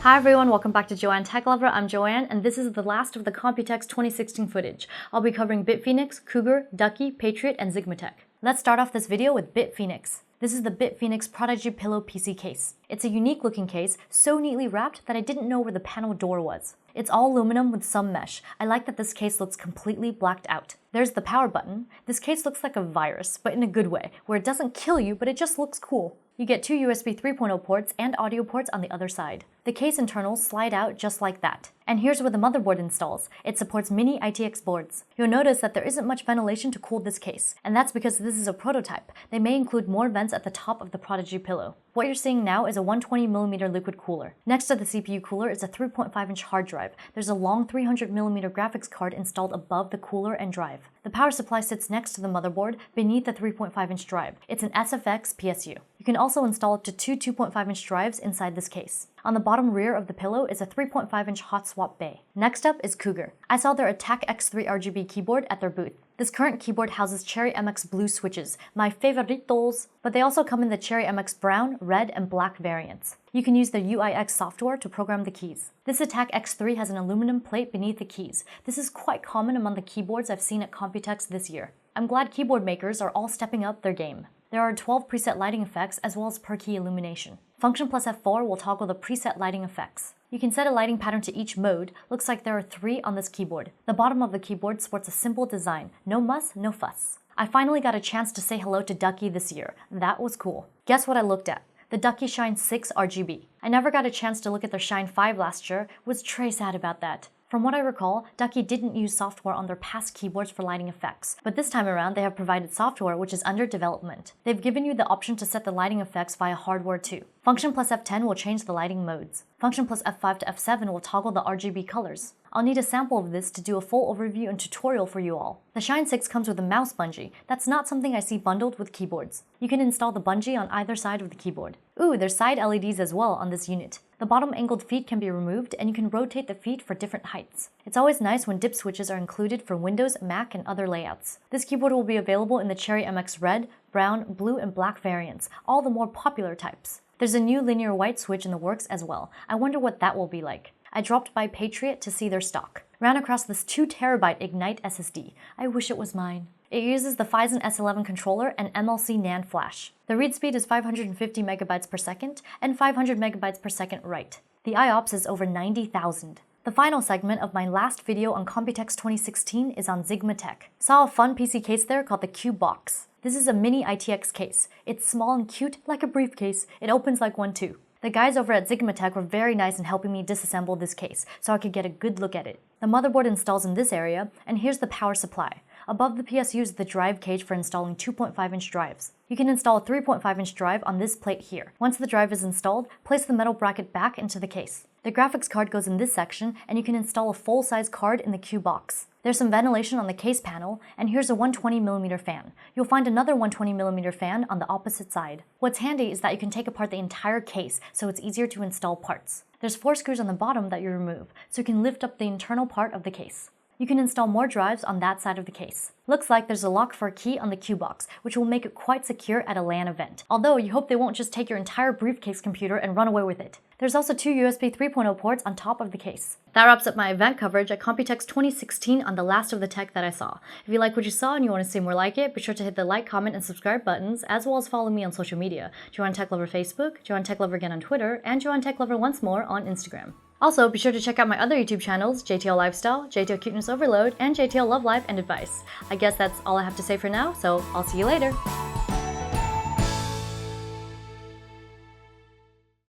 Hi everyone, welcome back to JoanneTechLover. I'm Joanne, and this is the last of the Computex 2016 footage. I'll be covering Bitfenix, Cougar, Ducky, Patriot, and Xigmatek. Let's start off this video with Bitfenix. This is the Bitfenix Prodigy Pillow PC case. It's a unique looking case, so neatly wrapped that I didn't know where the panel door was. It's all aluminum with some mesh. I like that this case looks completely blacked out. There's the power button. This case looks like a virus, but in a good way, where it doesn't kill you, but it just looks cool. You get two USB 3.0 ports and audio ports on the other side. The case internals slide out just like that. And here's where the motherboard installs. It supports mini ITX boards. You'll notice that there isn't much ventilation to cool this case, and that's because this is a prototype. They may include more vents at the top of the Prodigy Pillow. What you're seeing now is a 120mm liquid cooler. Next to the CPU cooler is a 3.5-inch hard drive. There's a long 300mm graphics card installed above the cooler and drive. The power supply sits next to the motherboard beneath the 3.5-inch drive. It's an SFX PSU. You can also install up to two 2.5-inch drives inside this case. On the bottom rear of the pillow is a 3.5-inch hot swap bay. Next up is Cougar. I saw their Attack X3 RGB keyboard at their booth. This current keyboard houses Cherry MX blue switches, my favoritos, but they also come in the Cherry MX brown, red, and black variants. You can use the UIX software to program the keys. This Attack X3 has an aluminum plate beneath the keys. This is quite common among the keyboards I've seen at Computex this year. I'm glad keyboard makers are all stepping up their game. There are 12 preset lighting effects as well as per key illumination. Function plus F4 will toggle the preset lighting effects. You can set a lighting pattern to each mode. Looks like there are 3 on this keyboard. The bottom of the keyboard sports a simple design. No muss, no fuss. I finally got a chance to say hello to Ducky this year. That was cool. Guess what I looked at? The Ducky Shine 6 RGB. I never got a chance to look at their Shine 5 last year. Was très sad about that. From what I recall, Ducky didn't use software on their past keyboards for lighting effects, but this time around they have provided software which is under development. They've given you the option to set the lighting effects via hardware too. Function plus F10 will change the lighting modes. Function plus F5 to F7 will toggle the RGB colors. I'll need a sample of this to do a full overview and tutorial for you all. The Shine 6 comes with a mouse bungee. That's not something I see bundled with keyboards. You can install the bungee on either side of the keyboard. Ooh, there's side LEDs as well on this unit. The bottom angled feet can be removed and you can rotate the feet for different heights. It's always nice when dip switches are included for Windows, Mac, and other layouts. This keyboard will be available in the Cherry MX red, brown, blue, and black variants, all the more popular types. There's a new linear white switch in the works as well. I wonder what that will be like. I dropped by Patriot to see their stock. Ran across this 2TB Ignite SSD. I wish it was mine. It uses the Phison S11 controller and MLC NAND flash. The read speed is 550 megabytes per second and 500 megabytes per second write. The IOPS is over 90,000. The final segment of my last video on Computex 2016 is on Xigmatek. Saw a fun PC case there called the Q Box. This is a mini ITX case. It's small and cute, like a briefcase. It opens like one too. The guys over at Xigmatek were very nice in helping me disassemble this case so I could get a good look at it. The motherboard installs in this area, and here's the power supply. Above the PSU is the drive cage for installing 2.5-inch drives. You can install a 3.5-inch drive on this plate here. Once the drive is installed, place the metal bracket back into the case. The graphics card goes in this section, and you can install a full-size card in the Q box. There's some ventilation on the case panel, and here's a 120mm fan. You'll find another 120mm fan on the opposite side. What's handy is that you can take apart the entire case, so it's easier to install parts. There's 4 screws on the bottom that you remove, so you can lift up the internal part of the case. You can install more drives on that side of the case. Looks like there's a lock for a key on the Q box, which will make it quite secure at a LAN event. Although you hope they won't just take your entire briefcase computer and run away with it. There's also 2 USB 3.0 ports on top of the case. That wraps up my event coverage at Computex 2016 on the last of the tech that I saw. If you like what you saw and you want to see more like it, be sure to hit the like, comment, and subscribe buttons, as well as follow me on social media. JoanneTechLover Facebook, JoanneTechLover again on Twitter, and JoanneTechLover once more on Instagram. Also, be sure to check out my other YouTube channels, JTL Lifestyle, JTL Cuteness Overload, and JTL Love Life and Advice. I guess that's all I have to say for now, so I'll see you later.